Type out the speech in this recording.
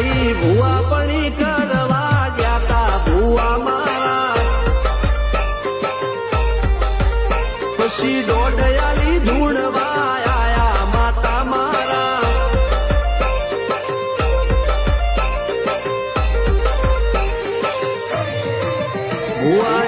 ભુવા પણી કરવા જાતા ભુવા મારા પછી દોઢયાલી ધૂણવા આયા માતા મારા ભુવા